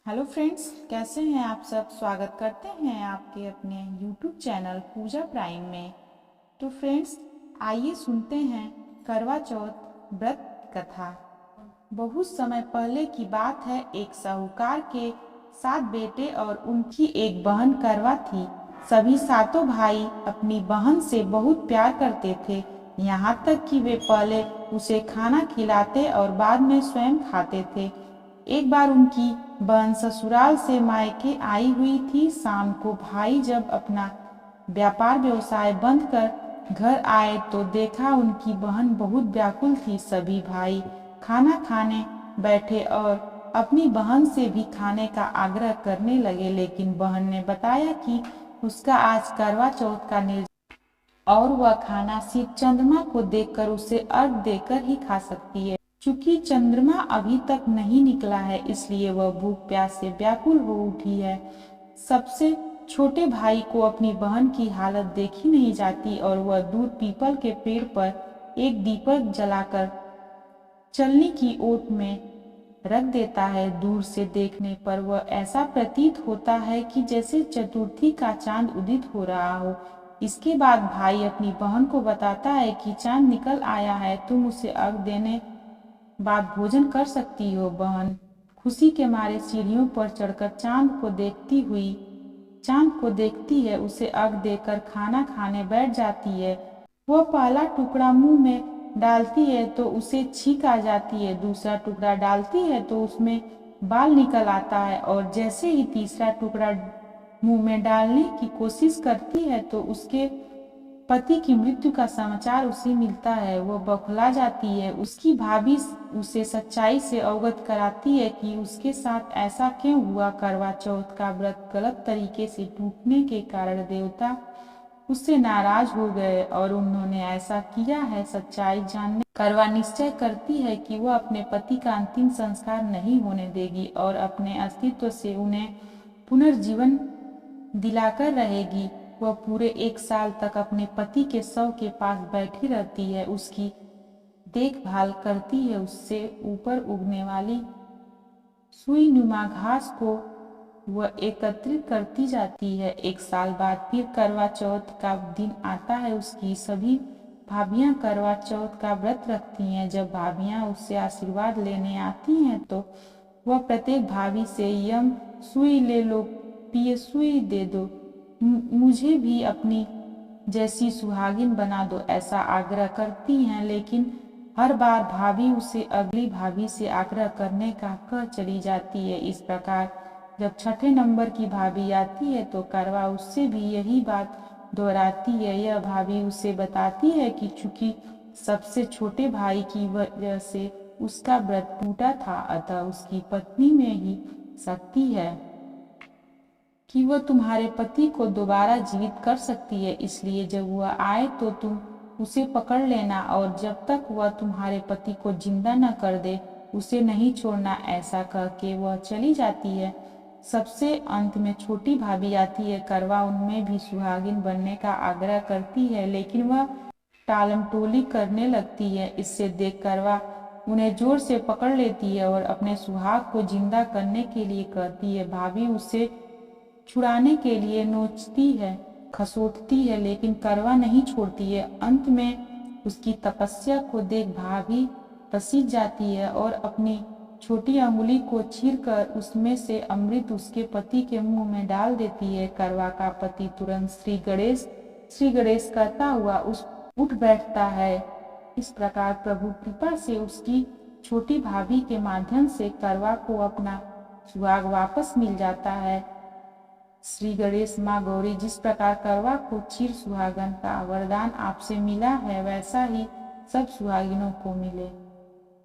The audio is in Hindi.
हेलो फ्रेंड्स, कैसे हैं आप सब। स्वागत करते हैं आपके अपने यूट्यूब चैनल पूजा प्राइम में। तो फ्रेंड्स, आइए सुनते हैं करवा चौथ व्रत की कथा। बहुत समय पहले की बात है। एक साहूकार के 7 बेटे और उनकी एक बहन करवा थी। सभी सातों भाई अपनी बहन से बहुत प्यार करते थे, यहाँ तक कि वे पहले उसे खाना खिलाते और बाद में स्वयं खाते थे। एक बार उनकी बहन ससुराल से मायके आई हुई थी। शाम को भाई जब अपना व्यापार व्यवसाय बंद कर घर आए तो देखा उनकी बहन बहुत व्याकुल थी। सभी भाई खाना खाने बैठे और अपनी बहन से भी खाने का आग्रह करने लगे, लेकिन बहन ने बताया कि उसका आज करवा चौथ का निर्जला और वह खाना सिर्फ चंद्रमा को देखकर उसे अर्घ देकर ही खा सकती है। चूंकि चंद्रमा अभी तक नहीं निकला है, इसलिए वह भूख प्यास से व्याकुल हो उठी है। सबसे छोटे भाई को अपनी बहन की हालत देखी नहीं जाती और वह दूर पीपल के पेड़ पर एक दीपक जलाकर चलनी की ओट में रख देता है। दूर से देखने पर वह ऐसा प्रतीत होता है कि जैसे चतुर्थी का चांद उदित हो रहा हो। इसके बाद भाई अपनी बहन को बताता है कि चांद निकल आया है, तुम उसे अर्घ देने बाद भोजन कर सकती हो। बहन खुशी के मारे सीढ़ियों पर चढ़कर चांद को देखती है, उसे अर्घ देकर खाना खाने बैठ जाती है। वह पहला टुकड़ा मुंह में डालती है तो उसे छींक आ जाती है, दूसरा टुकड़ा डालती है तो उसमें बाल निकल आता है, और जैसे ही तीसरा टुकड़ा मुंह में डालने की कोशिश करती है तो उसके पति की मृत्यु का समाचार उसे मिलता है। वह बौखला जाती है। उसकी भाभी उसे सच्चाई से अवगत कराती है कि उसके साथ ऐसा क्यों हुआ। करवा चौथ का व्रत गलत तरीके से टूटने के कारण देवता उससे नाराज हो गए और उन्होंने ऐसा किया है। सच्चाई जानने करवा निश्चय करती है कि वह अपने पति का अंतिम संस्कार नहीं होने देगी और अपने अस्तित्व से उन्हें पुनर्जीवन दिलाकर रहेगी। वह पूरे 1 साल तक अपने पति के शव के पास बैठी रहती है, उसकी देखभाल करती है, उससे ऊपर उगने वाली सुई नुमा घास को वह एकत्रित करती जाती है। 1 साल बाद फिर करवा चौथ का दिन आता है। उसकी सभी भाभियां करवा चौथ का व्रत रखती हैं। जब भाभियां उससे आशीर्वाद लेने आती हैं तो वह प्रत्येक भाभी से यम सुई ले लो, पिए सुई दे दो, मुझे भी अपनी जैसी सुहागिन बना दो, ऐसा आग्रह करती हैं। लेकिन हर बार भाभी उसे अगली भाभी से आग्रह करने का कह चली जाती है। इस प्रकार जब छठे नंबर की भाभी आती है तो करवा उससे भी यही बात दोहराती है। यह भाभी उसे बताती है कि चूंकि सबसे छोटे भाई की वजह से उसका व्रत टूटा था, अतः उसकी पत्नी में ही शक्ति है कि वह तुम्हारे पति को दोबारा जीवित कर सकती है। इसलिए जब वह आए तो तुम उसे पकड़ लेना और जब तक वह तुम्हारे पति को जिंदा न कर दे उसे नहीं छोड़ना। ऐसा कह के वह चली जाती है। सबसे अंत में छोटी भाभी आती है। करवा उनमें भी सुहागिन बनने का आग्रह करती है, लेकिन वह टालमटोली करने लगती है। इससे देख करवा उन्हें जोर से पकड़ लेती है और अपने सुहाग को जिंदा करने के लिए कहती है। भाभी उसे छुड़ाने के लिए नोचती है, खसोटती है, लेकिन करवा नहीं छोड़ती है। अंत में उसकी तपस्या को देख भाभी पसीज जाती है और अपनी छोटी अंगुली को चीरकर उसमें से अमृत उसके पति के मुंह में डाल देती है। करवा का पति तुरंत श्री गणेश कहता हुआ उठ बैठता है। इस प्रकार प्रभु कृपा से उसकी छोटी भाभी के माध्यम से करवा को अपना सुहाग वापस मिल जाता है। श्री गणेश माँ गौरी, जिस प्रकार करवा को चिर सुहागन का वरदान आपसे मिला है, वैसा ही सब सुहागिनों को मिले।